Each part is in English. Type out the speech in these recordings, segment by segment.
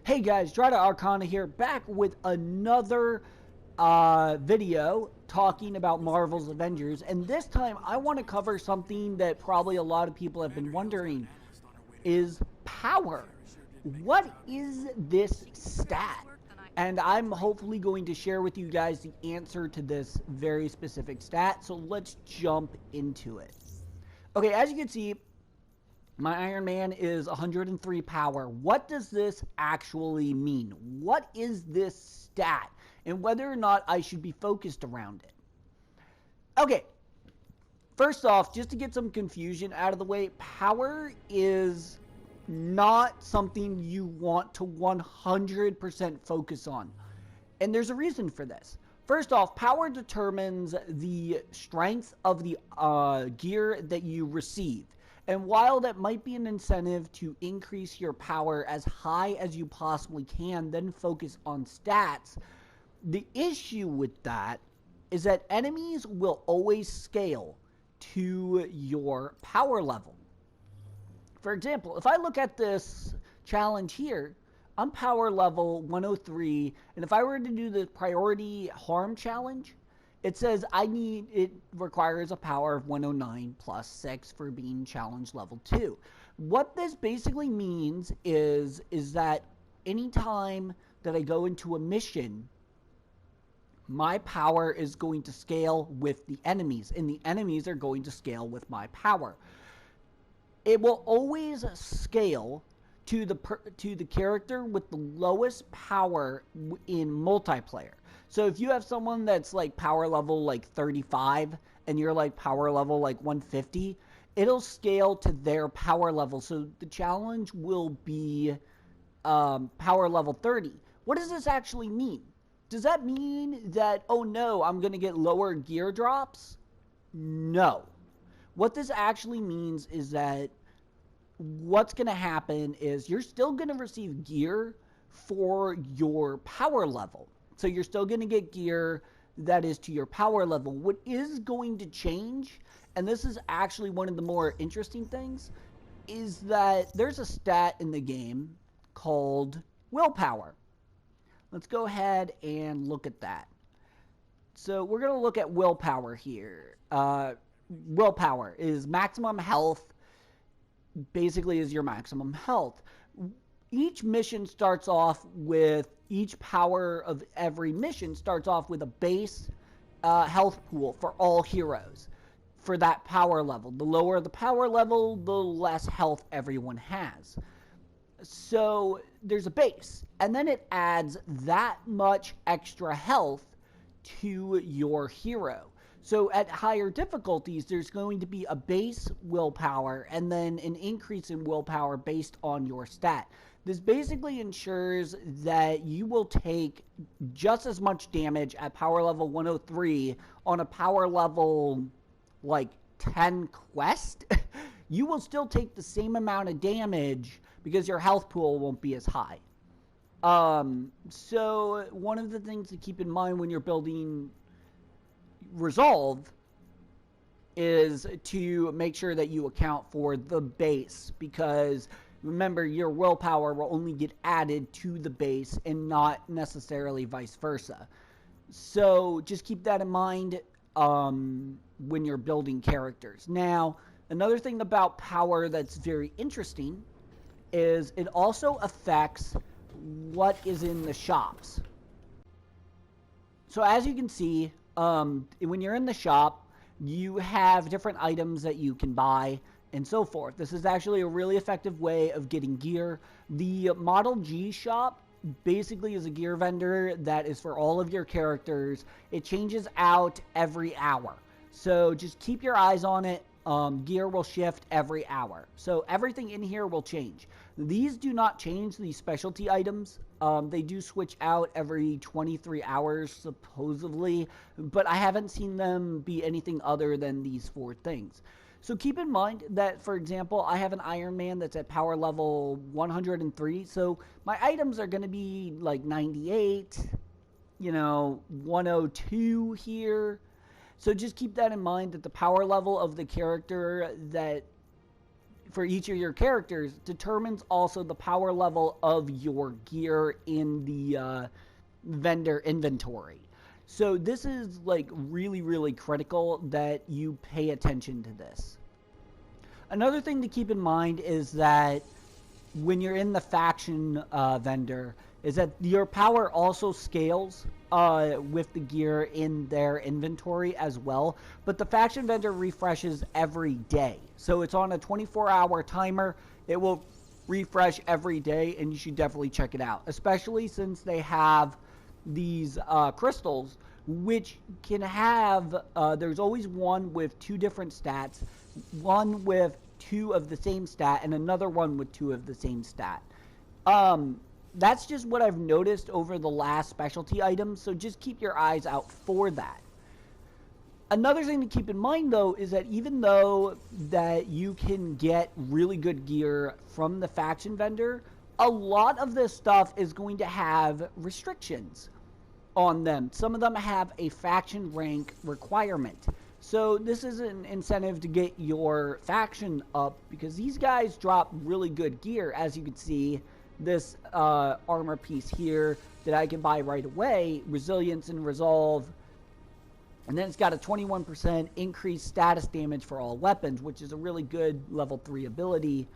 Hey guys, Drada Arcana here, back with another video talking about Marvel's Avengers, and this time I want to cover something that probably a lot of people have been wondering, is power. What is this stat? And I'm hopefully going to share with you guys the answer to this very specific stat, so let's jump into it. Okay, as you can see, my Iron Man is 103 power. What does this actually mean? What is this stat? And whether or not I should be focused around it. Okay, first off, just to get some confusion out of the way, power is not something you want to 100% focus on. And there's a reason for this. First off, power determines the strength of the gear that you receive. And while that might be an incentive to increase your power as high as you possibly can, then focus on stats, the issue with that is that enemies will always scale to your power level. For example, if I look at this challenge here, I'm power level 103, and if I were to do the priority harm challenge, it says it requires a power of 109 plus 6 for being challenge level 2. What this basically means is that anytime that I go into a mission, my power is going to scale with the enemies, and the enemies are going to scale with my power. It will always scale to the character with the lowest power in multiplayer. So if you have someone that's like power level like 35 and you're like power level like 150, it'll scale to their power level. So the challenge will be power level 30. What does this actually mean? Does that mean that, oh no, I'm going to get lower gear drops? No. What this actually means is that what's going to happen is you're still going to receive gear for your power level. So you're still going to get gear that is to your power level. What is going to change, and this is actually one of the more interesting things, is that there's a stat in the game called willpower. Let's go ahead and look at that. So we're going to look at willpower here. Willpower is maximum health, basically is your maximum health. Each mission starts off with, each power of every mission starts off with a base health pool for all heroes for that power level. The lower the power level, the less health everyone has. So there's a base, and then it adds that much extra health to your hero. So at higher difficulties, there's going to be a base willpower and then an increase in willpower based on your stat. This basically ensures that you will take just as much damage at power level 103 on a power level like 10 quest. You will still take the same amount of damage because your health pool won't be as high. So one of the things to keep in mind when you're building Resolve is to make sure that you account for the base, because remember, your willpower will only get added to the base and not necessarily vice versa. So just keep that in mind when you're building characters. Now, another thing about power that's very interesting is it also affects what is in the shops. So as you can see, when you're in the shop, you have different items that you can buy and so forth. This is actually a really effective way of getting gear. The Model G shop basically is a gear vendor that is for all of your characters. It changes out every hour. So just keep your eyes on it. Gear will shift every hour. So everything in here will change. These do not change, these specialty items. They do switch out every 23 hours, supposedly, but I haven't seen them be anything other than these 4 things. So keep in mind that, for example, I have an Iron Man that's at power level 103, so my items are going to be like 98, 102 here. So just keep that in mind, that the power level of the character that for each of your characters determines also the power level of your gear in the vendor inventory. So this is like really, really critical that you pay attention to this. Another thing to keep in mind is that when you're in the faction vendor, is that your power also scales with the gear in their inventory as well. But the faction vendor refreshes every day. So it's on a 24-hour timer. It will refresh every day, and you should definitely check it out, especially since they have these crystals, which can have, there's always one with 2 different stats, one with 2 of the same stat, and another one with 2 of the same stat. That's just what I've noticed over the last specialty items, so just keep your eyes out for that. Another thing to keep in mind, though, is that even though that you can get really good gear from the faction vendor, a lot of this stuff is going to have restrictions on them. Some of them have a faction rank requirement. So this is an incentive to get your faction up, because these guys drop really good gear. As you can see, this armor piece here that I can buy right away, resilience and resolve, and then it's got a 21% increased status damage for all weapons, which is a really good level 3 ability.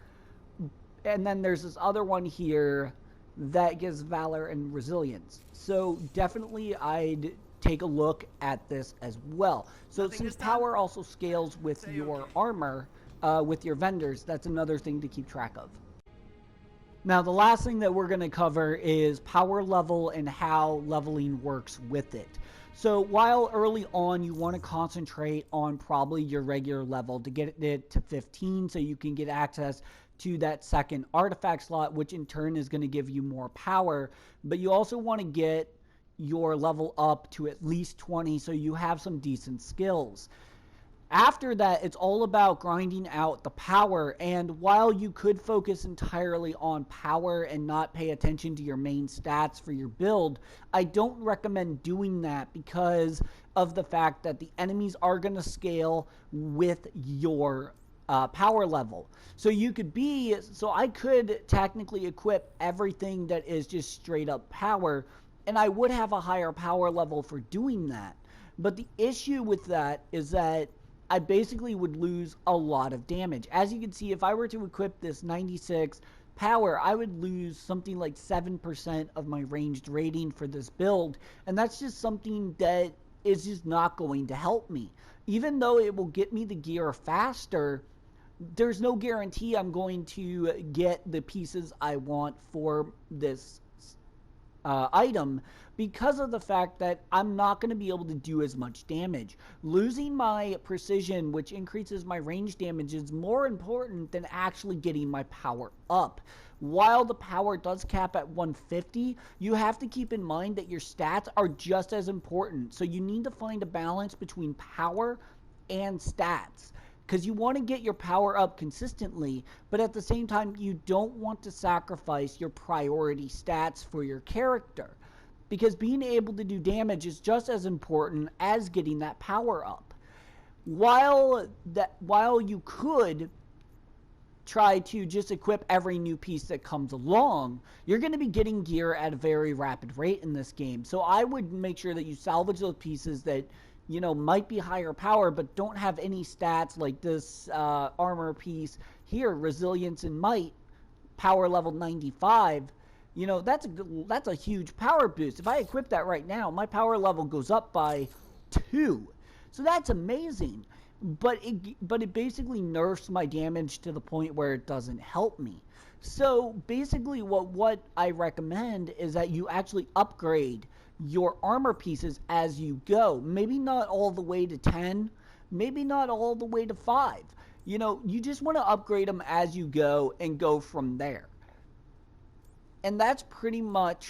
And then there's this other one here that gives valor and resilience. So definitely I'd take a look at this as well. So since power also scales with your armor, with your vendors, that's another thing to keep track of. Now, the last thing that we're going to cover is power level and how leveling works with it. So while early on you want to concentrate on probably your regular level to get it to 15 so you can get access to that second artifact slot, which in turn is going to give you more power, but you also want to get your level up to at least 20 so you have some decent skills. After that, it's all about grinding out the power, and while you could focus entirely on power and not pay attention to your main stats for your build, I don't recommend doing that because of the fact that the enemies are going to scale with your power level. So I could technically equip everything that is just straight up power, and I would have a higher power level for doing that. But the issue with that is that I basically would lose a lot of damage. As you can see, if I were to equip this 96 power, I would lose something like 7% of my ranged rating for this build, and that's just something that is just not going to help me. Even though it will get me the gear faster, there's no guarantee I'm going to get the pieces I want for this item, because of the fact that I'm not going to be able to do as much damage. Losing my precision, which increases my range damage, is more important than actually getting my power up. While the power does cap at 150, you have to keep in mind that your stats are just as important. So you need to find a balance between power and stats, because you want to get your power up consistently, but at the same time, you don't want to sacrifice your priority stats for your character, because being able to do damage is just as important as getting that power up. While you could try to just equip every new piece that comes along, you're going to be getting gear at a very rapid rate in this game. So I would make sure that you salvage those pieces that might be higher power, but don't have any stats, like this armor piece here, resilience and might, power level 95. That's a huge power boost. If I equip that right now, my power level goes up by 2. So that's amazing. But it basically nerfs my damage to the point where it doesn't help me. So basically what I recommend is that you actually upgrade your armor pieces as you go. Maybe not all the way to 10, maybe not all the way to 5. You just want to upgrade them as you go and go from there. And that's pretty much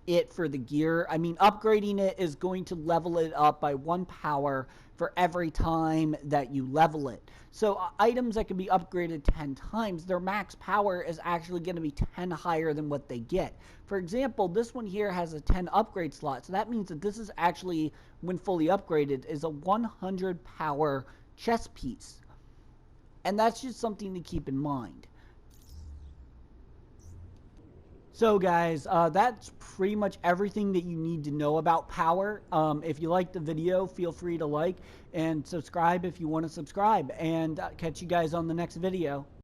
it for the gear. I mean, upgrading it is going to level it up by 1 power for every time that you level it. So items that can be upgraded 10 times, their max power is actually going to be 10 higher than what they get. For example, this one here has a 10 upgrade slot, so that means that this is actually, when fully upgraded, is a 100 power chest piece. And that's just something to keep in mind. So guys, that's pretty much everything that you need to know about power. If you liked the video, feel free to like and subscribe if you want to subscribe. And catch you guys on the next video.